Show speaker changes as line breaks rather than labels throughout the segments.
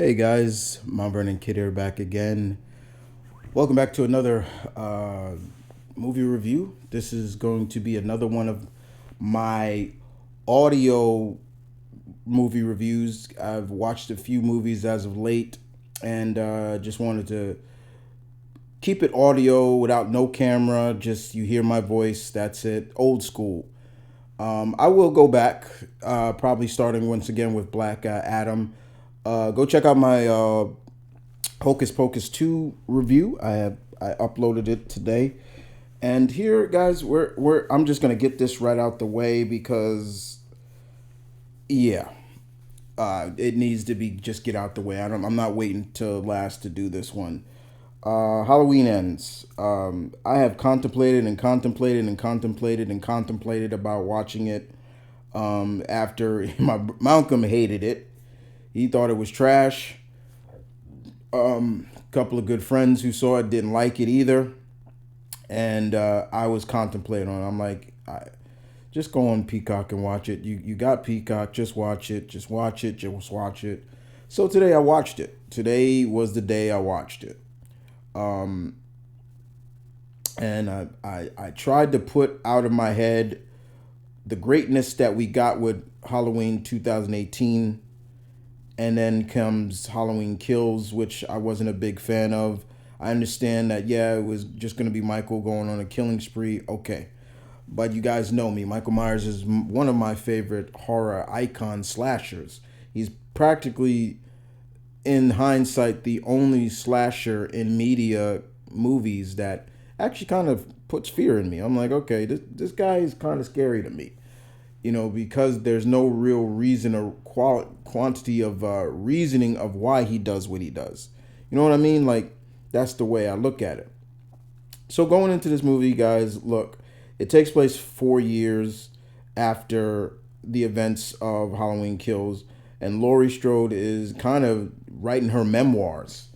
Hey guys, M.V.Kid here back again. Welcome back to another movie review. This is going to be another one of my audio movie reviews. I've watched a few movies as of late and just wanted to keep it audio without no camera. Just you hear my voice, that's it. Old school. I will go back, probably starting once again with Black Adam. Go check out my Hocus Pocus 2 review. I uploaded it today. And here, guys, I'm just gonna get this right out the way because yeah, it needs to be just get out the way. I'm not waiting till last to do this one. Halloween ends. I have contemplated and contemplated and contemplated and contemplated about watching it. After my Malcolm hated it, he thought it was trash. A couple of good friends who saw it didn't like it either, and I was contemplating on it. I'm like, just go on Peacock and watch it. You got Peacock, just watch it, just watch it, just watch it. So today I watched it. Today was the day I watched it. And I tried to put out of my head the greatness that we got with Halloween 2018, and then comes Halloween Kills, which I wasn't a big fan of. I understand that, yeah, it was just going to be Michael going on a killing spree. Okay. But you guys know me. Michael Myers is one of my favorite horror icon slashers. He's practically, in hindsight, the only slasher in media movies that actually kind of puts fear in me. I'm like, okay, this guy is kind of scary to me. Because there's no real reason or quantity of reasoning of why he does what he does. You know what I mean? Like, that's the way I look at it. So going into this movie, guys, look, it takes place 4 years after the events of Halloween Kills, and Laurie Strode is kind of writing her memoirs.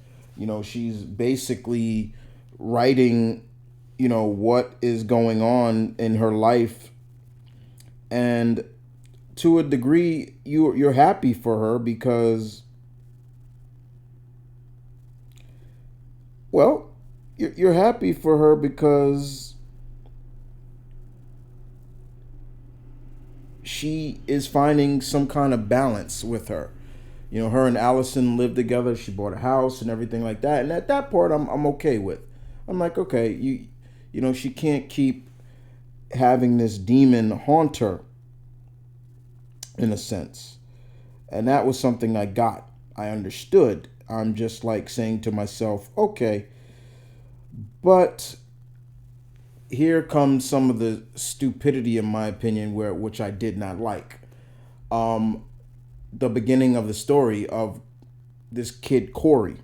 She's basically writing, what is going on in her life, and to a degree, you're happy for her because, well, you're happy for her because she is finding some kind of balance with her. Her and Allison lived together. She bought a house and everything like that. And at that part, I'm okay with. I'm like, okay, she can't keep having this demon haunt her, in a sense. And that was something I got. I understood. I'm just like saying to myself, okay, but here comes some of the stupidity, in my opinion, which I did not like. The beginning of the story of this kid Corey.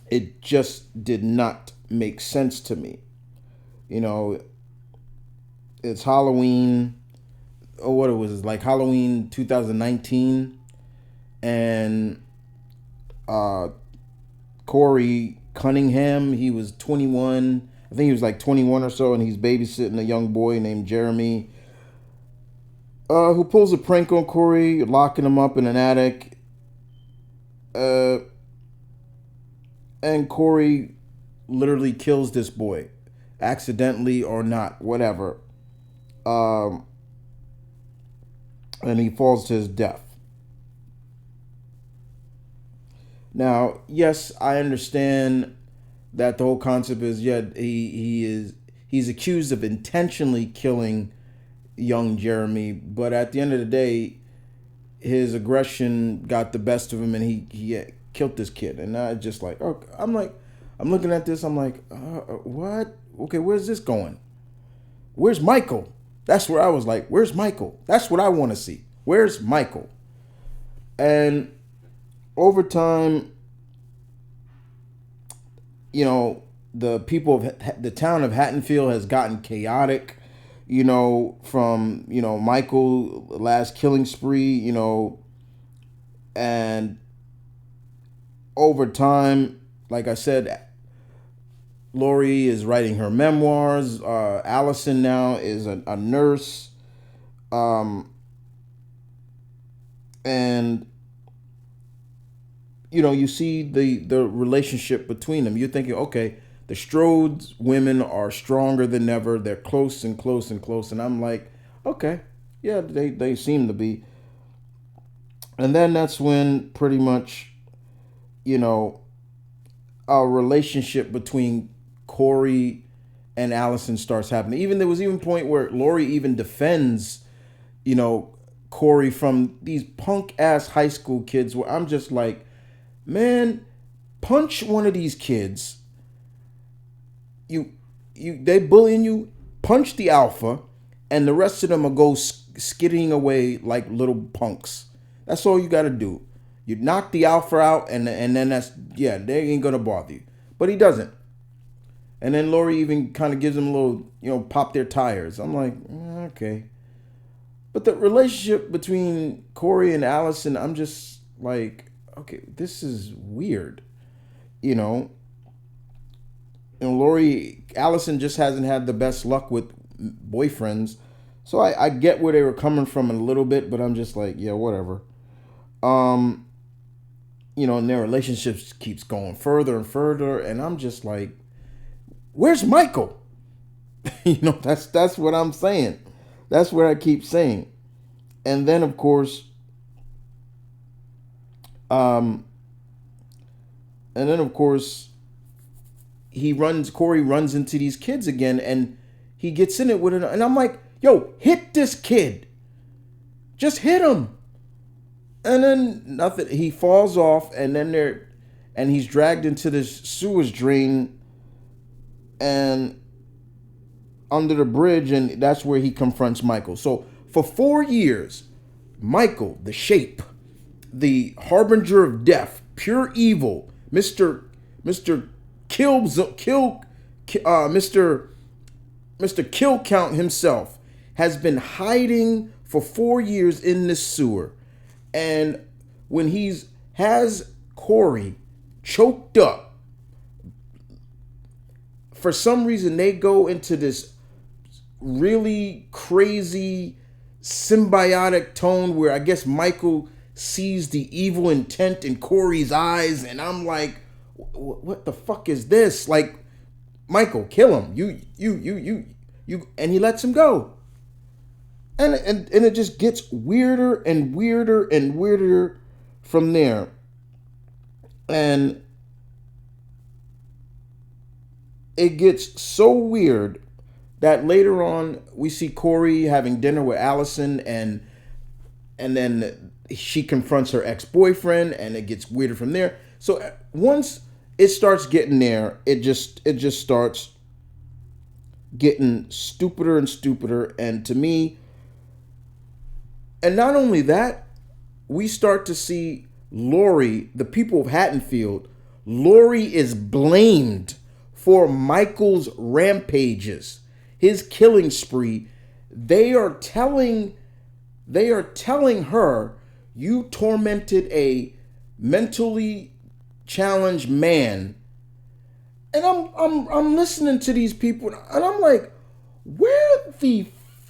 It just did not make sense to me. You know, it's Halloween. Oh, what it was like Halloween 2019, and Corey Cunningham. He was 21. I think he was like 21 or so, and he's babysitting a young boy named Jeremy, who pulls a prank on Corey, locking him up in an attic. And Corey literally kills this boy, accidentally or not, whatever. Um, and he falls to his death. Now, yes, I understand that the whole concept is, yeah, he's accused of intentionally killing young Jeremy, but at the end of the day, his aggression got the best of him, and he killed this kid. And I just like, oh, I'm looking at this, I'm like, what? Okay, where's this going? Where's Michael? That's where I was like, where's Michael? That's what I want to see. Where's Michael? And over time, the people of the town of Haddonfield has gotten chaotic, from, Michael last killing spree, and over time, like I said, Laurie is writing her memoirs. Allison now is a nurse. And you see the relationship between them. You're thinking, okay, the Strode's women are stronger than ever. They're close and close and close. And I'm like, okay, yeah, they seem to be. And then that's when pretty much, you know, our relationship between Corey and Allison starts happening. Even there was even a point where Lori even defends, Corey from these punk ass high school kids where I'm just like, man, punch one of these kids. They bullying you. Punch the alpha, and the rest of them will go skidding away like little punks. That's all you got to do. You knock the alpha out, and then they ain't gonna bother you. But he doesn't. And then Lori even kind of gives him a little, pop their tires. I'm like, okay. But the relationship between Corey and Allison, I'm just like, okay, this is weird. Allison just hasn't had the best luck with boyfriends. So I get where they were coming from a little bit, but I'm just like, yeah, whatever. And their relationship keeps going further and further, and I'm just like, where's Michael? That's what I'm saying. That's what I keep saying. And then of course, Corey runs into these kids again, and he gets in it with it, and I'm like, yo, hit this kid. Just hit him. And then nothing. He falls off, and then he's dragged into this sewage drain and under the bridge, and that's where he confronts Michael. So for 4 years, Michael, the Shape, the harbinger of death, pure evil, Mr. Kill Count himself, has been hiding for 4 years in this sewer. And when has Corey choked up, for some reason they go into this really crazy symbiotic tone where I guess Michael sees the evil intent in Corey's eyes, and I'm like, what the fuck is this? Like, Michael, kill him. You, and he lets him go. And it just gets weirder and weirder and weirder from there. And it gets so weird that later on we see Corey having dinner with Allison, and then she confronts her ex-boyfriend, and it gets weirder from there. So once it starts getting there, it just starts getting stupider and stupider. And to me, and not only that, we start to see Lori, the people of Haddonfield, Lori is blamed for Michael's rampages, his killing spree. They are telling her, you tormented a mentally challenged man. And I'm listening to these people, and I'm like, where the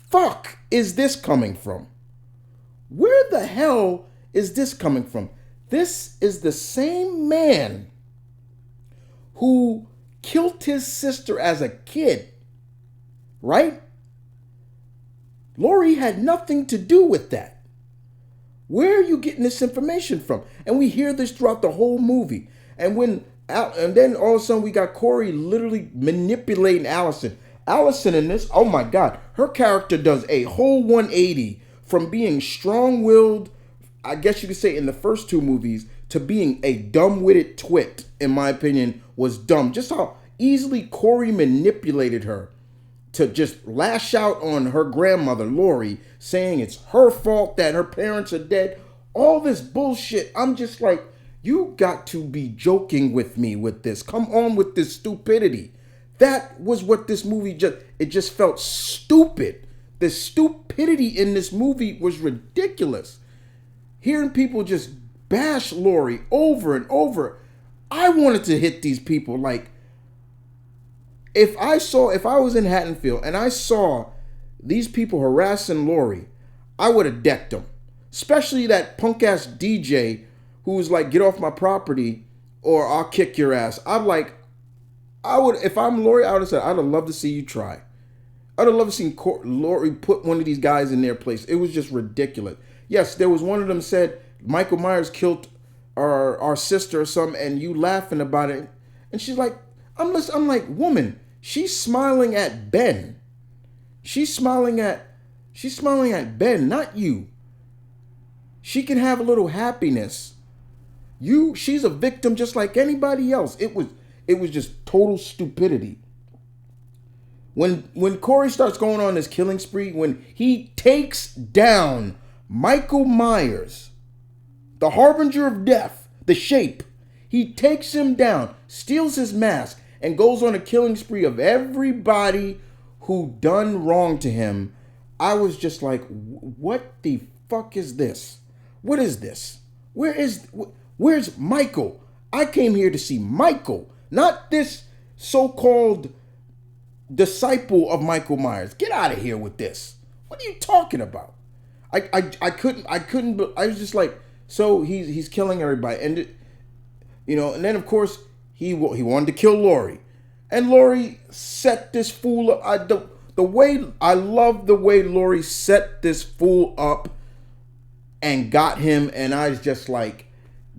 fuck is this coming from? Where the hell is this coming from? This is the same man who killed his sister as a kid, right? Lori had nothing to do with that. Where are you getting this information from? And we hear this throughout the whole movie. And then all of a sudden we got Corey literally manipulating Allison. Allison in this, oh my God, her character does a whole 180 from being strong-willed, I guess you could say in the first two movies, to being a dumb-witted twit, in my opinion, was dumb. Just how easily Corey manipulated her to just lash out on her grandmother, Lori, saying it's her fault that her parents are dead. All this bullshit. I'm just like, you got to be joking with me with this. Come on with this stupidity. That was what this movie just felt stupid. The stupidity in this movie was ridiculous. Hearing people just bash Lori over and over. I wanted to hit these people. Like, if I was in Haddonfield and I saw these people harassing Lori, I would have decked them. Especially that punk ass DJ who was like, "Get off my property, or I'll kick your ass." I'm like, I would, if I'm Lori, I would have said, "I'd have loved to see you try." I'd have loved to see Lori put one of these guys in their place. It was just ridiculous. Yes, there was one of them said Michael Myers killed our sister or something, and you laughing about it, and she's like, I'm like, woman, she's smiling at Ben. She's smiling at Ben, not you. She can have a little happiness. She's a victim just like anybody else. It was just total stupidity. When Corey starts going on this killing spree, when he takes down Michael Myers, the harbinger of death, the shape, he takes him down, steals his mask, and goes on a killing spree of everybody who done wrong to him. I was just like, what the fuck is this? What is this? Where's Michael? I came here to see Michael, not this so-called disciple of Michael Myers. Get out of here with this. What are you talking about? I couldn't, I was just like, so he's killing everybody. And, and then of course he wanted to kill Lori. And Lori set this fool up. I love the way Lori set this fool up and got him. And I was just like,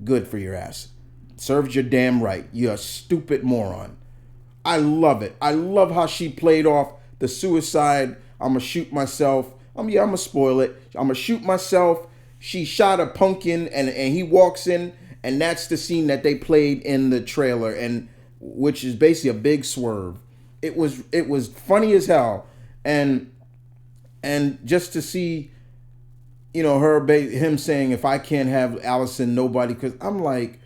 good for your ass. Served your damn right. You're a stupid moron. I love it. I love how she played off the suicide. I'm going to shoot myself. I'm going to spoil it. I'm going to shoot myself. She shot a pumpkin and he walks in, and that's the scene that they played in the trailer, and which is basically a big swerve. It was funny as hell. And just to see, him saying, if I can't have Allison, nobody, because I'm like,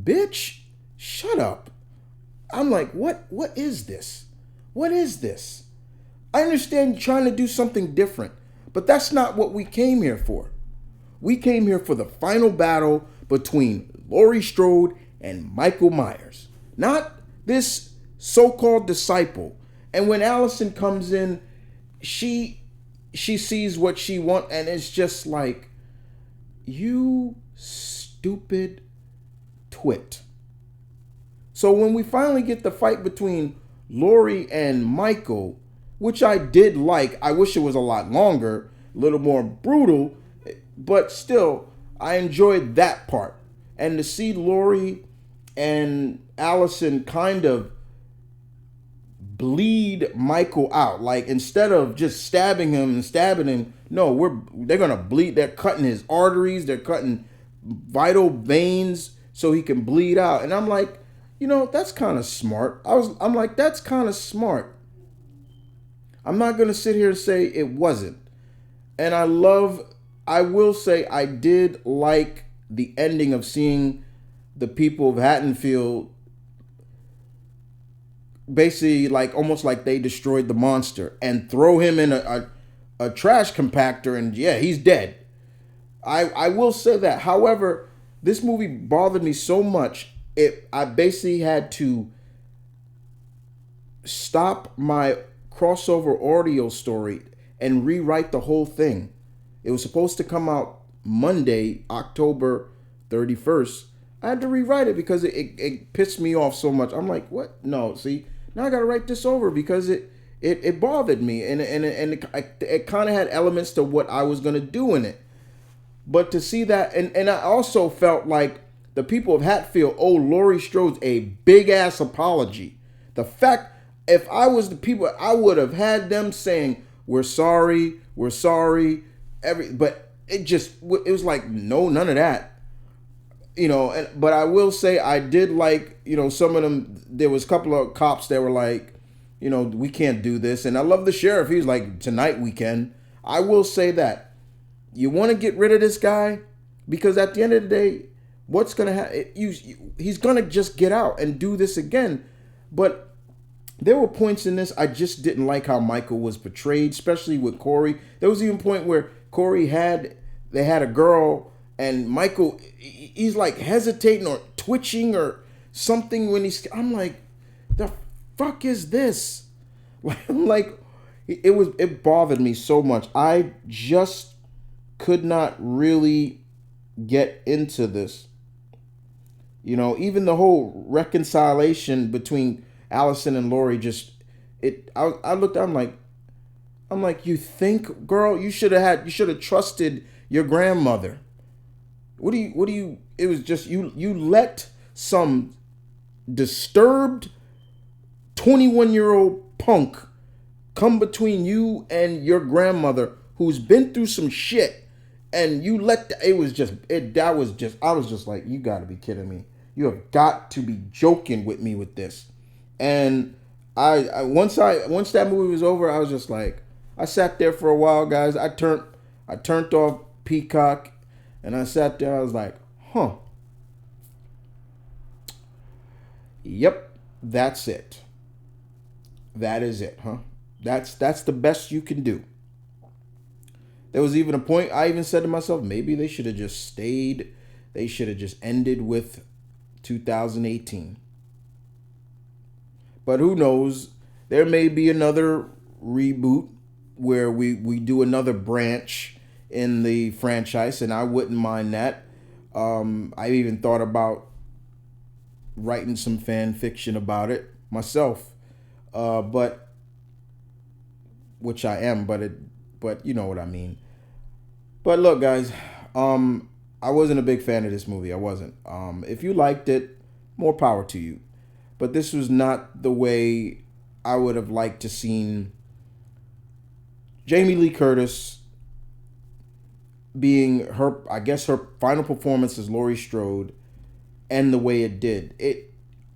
bitch, shut up. I'm like, what is this? What is this? I understand you're trying to do something different, but that's not what we came here for. We came here for the final battle between Laurie Strode and Michael Myers, not this so-called disciple. And when Allison comes in, she sees what she wants, and it's just like, you stupid twit. So when we finally get the fight between Laurie and Michael, which I did like, I wish it was a lot longer, a little more brutal, but still, I enjoyed that part. And to see Laurie and Allison kind of bleed Michael out, like instead of just stabbing him, no, they're gonna bleed. They're cutting his arteries, they're cutting vital veins so he can bleed out. And I'm like, that's kind of smart. I'm like, that's kind of smart. I'm not going to sit here and say it wasn't. And I will say I did like the ending of seeing the people of Haddonfield basically like almost like they destroyed the monster and throw him in a trash compactor, and yeah, he's dead. I will say that. However, this movie bothered me so much, I basically had to stop my crossover audio story and rewrite the whole thing. It was supposed to come out Monday, October 31st. I had to rewrite it because it pissed me off so much. I'm like, what? No, see, now I got to write this over because it bothered me, and it kind of had elements to what I was going to do in it. But to see that, and I also felt like the people of Hatfield owe Laurie Strode a big ass apology. The fact, if I was the people, I would have had them saying, we're sorry. But it was like, no, none of that. But I will say I did like, some of them, there was a couple of cops that were like, we can't do this. And I love the sheriff. He was like, tonight we can. I will say that. You want to get rid of this guy? Because at the end of the day, what's going to happen? He's going to just get out and do this again. But there were points in this I just didn't like how Michael was portrayed, especially with Corey. There was even a point where Corey had a girl, and Michael, he's like hesitating or twitching or something when I'm like, the fuck is this? Like, it bothered me so much. I just could not really get into this. You know, even the whole reconciliation between Allison and Lori just it. I looked. I'm like, you think, girl, you should have trusted your grandmother. What do you? It was just you let some disturbed 21-year-old punk come between you and your grandmother who's been through some shit, and you let it was just it that was just I was just like, you got to be kidding me. You have got to be joking with me with this. And once that movie was over, I was just like, I sat there for a while, guys. I turned off Peacock, and I sat there. I was like, huh, yep, that's it. That is it, huh? That's the best you can do. There was even a point I even said to myself, maybe they should have just stayed. They should have just ended with 2018. But who knows? There may be another reboot where we do another branch in the franchise, and I wouldn't mind that. I even thought about writing some fan fiction about it myself, but which I am, but you know what I mean. But look, guys, I wasn't a big fan of this movie. I wasn't. If you liked it, more power to you. But this was not the way I would have liked to seen Jamie Lee Curtis being her, I guess, her final performance as Laurie Strode, and the way it did.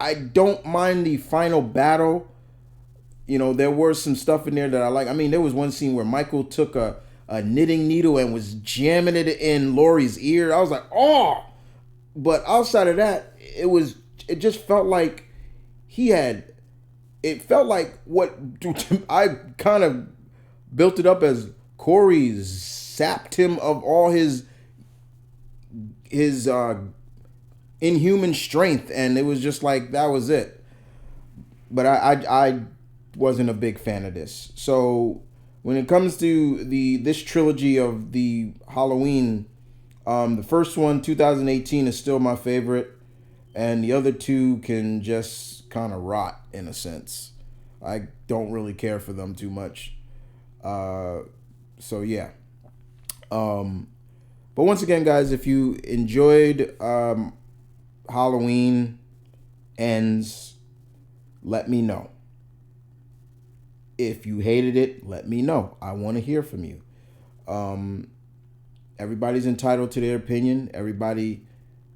I don't mind the final battle. You know, there was some stuff in there that I like. I mean, there was one scene where Michael took a knitting needle and was jamming it in Laurie's ear. I was like, oh! But outside of that, it just felt like he had, it felt like what I kind of built it up as Corey zapped him of all his inhuman strength, and it was just like that was it. But I wasn't a big fan of this. So when it comes to this trilogy of the Halloween, the first one, 2018, is still my favorite, and the other two can just kind of rot in a sense. I don't really care for them too much. So yeah. But once again, guys, if you enjoyed Halloween Ends, let me know. If you hated it, let me know. I want to hear from you. Everybody's entitled to their opinion. Everybody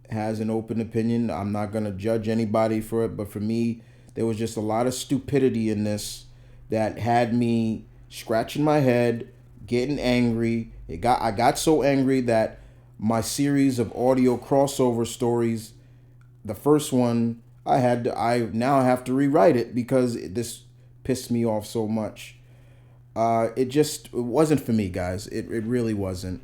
has an open opinion. I'm not going to judge anybody for it, but for me, there was just a lot of stupidity in this that had me scratching my head, getting angry. I got so angry that my series of audio crossover stories, the first one, I now have to rewrite it because this pissed me off so much. It wasn't for me, guys. It really wasn't.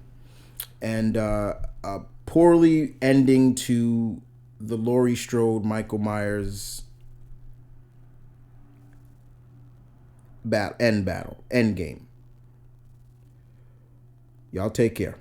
And a poorly ending to the Laurie Strode, Michael Myers end game. Y'all take care.